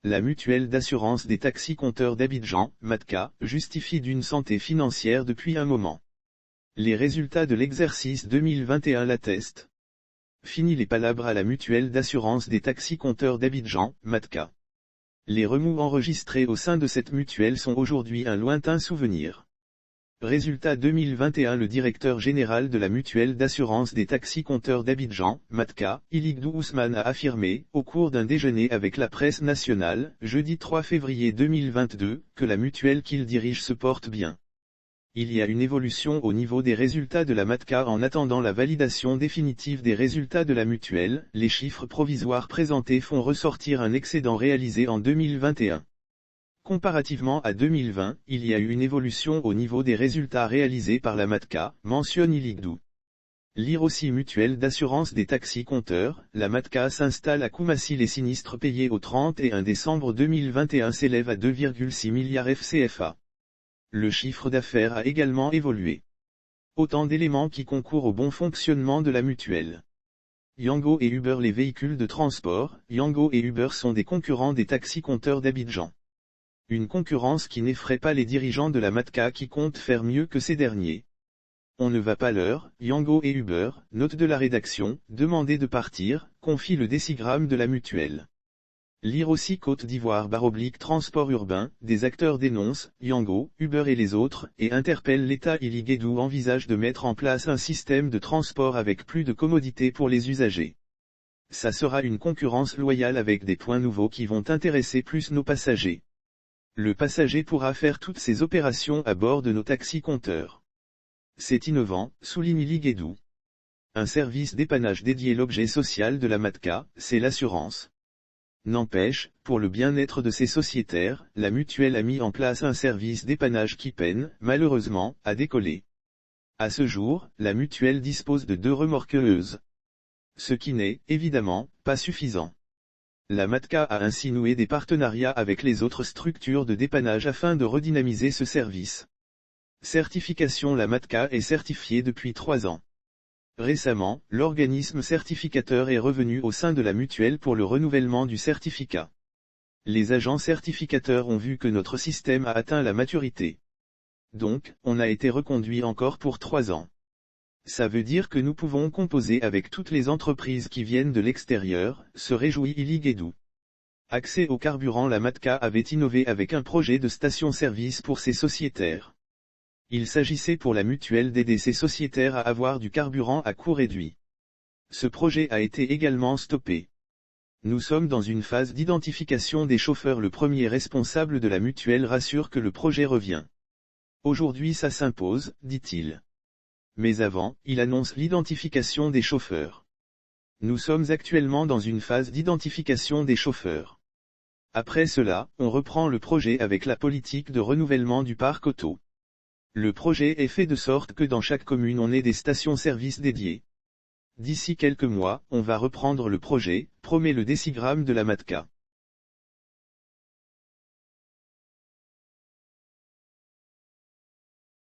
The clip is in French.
La mutuelle d'assurance des taxis-compteurs d'Abidjan, MATCA, justifie d'une santé financière depuis un moment. Les résultats de l'exercice 2021 l'attestent. Fini les palabres à la mutuelle d'assurance des taxis-compteurs d'Abidjan, MATCA. Les remous enregistrés au sein de cette mutuelle sont aujourd'hui un lointain souvenir. Résultat 2021. Le directeur général de la mutuelle d'assurance des taxis-compteurs d'Abidjan, MATCA, Iligdou Ousmane a affirmé, au cours d'un déjeuner avec la presse nationale, jeudi 3 février 2022, que la mutuelle qu'il dirige se porte bien. Il y a une évolution au niveau des résultats de la MATCA en attendant la validation définitive des résultats de la mutuelle. Les chiffres provisoires présentés font ressortir un excédent réalisé en 2021. Comparativement à 2020, il y a eu une évolution au niveau des résultats réalisés par la MATCA, mentionne Iligdou. Lire aussi mutuelle d'assurance des taxis-compteurs, la MATCA s'installe à Koumassi. Les sinistres payés au 31 décembre 2021 s'élèvent à 2,6 milliards FCFA. Le chiffre d'affaires a également évolué. Autant d'éléments qui concourent au bon fonctionnement de la mutuelle. Yango et Uber. Les véhicules de transport, Yango et Uber sont des concurrents des taxis-compteurs d'Abidjan. Une concurrence qui n'effraie pas les dirigeants de la MATCA qui comptent faire mieux que ces derniers. On ne va pas leur, Yango et Uber, note de la rédaction, demander de partir, confie le décigramme de la mutuelle. Lire aussi Côte d'Ivoire / transport urbain, des acteurs dénoncent, Yango, Uber et les autres, et interpellent l'État. Iligdou envisage de mettre en place un système de transport avec plus de commodité pour les usagers. Ça sera une concurrence loyale avec des points nouveaux qui vont intéresser plus nos passagers. Le passager pourra faire toutes ses opérations à bord de nos taxis-compteurs. C'est innovant, souligne Iligdou. Un service dépannage dédié. L'objet social de la MATCA, c'est l'assurance. N'empêche, pour le bien-être de ses sociétaires, la mutuelle a mis en place un service dépannage qui peine, malheureusement, à décoller. À ce jour, la mutuelle dispose de 2 remorqueuses. Ce qui n'est, évidemment, pas suffisant. La MATCA a ainsi noué des partenariats avec les autres structures de dépannage afin de redynamiser ce service. Certification. La MATCA est certifiée depuis 3 ans. Récemment, l'organisme certificateur est revenu au sein de la mutuelle pour le renouvellement du certificat. Les agents certificateurs ont vu que notre système a atteint la maturité. Donc, on a été reconduit encore pour 3 ans. Ça veut dire que nous pouvons composer avec toutes les entreprises qui viennent de l'extérieur, se réjouit Iligdou. Accès au carburant. La MATCA avait innové avec un projet de station-service pour ses sociétaires. Il s'agissait pour la mutuelle d'aider ses sociétaires à avoir du carburant à coût réduit. Ce projet a été également stoppé. Nous sommes dans une phase d'identification des chauffeurs. Le premier responsable de la mutuelle rassure que le projet revient. Aujourd'hui ça s'impose, dit-il. Mais avant, il annonce l'identification des chauffeurs. Nous sommes actuellement dans une phase d'identification des chauffeurs. Après cela, on reprend le projet avec la politique de renouvellement du parc auto. Le projet est fait de sorte que dans chaque commune on ait des stations-service dédiées. D'ici quelques mois, on va reprendre le projet, promet le décigramme de la MATCA.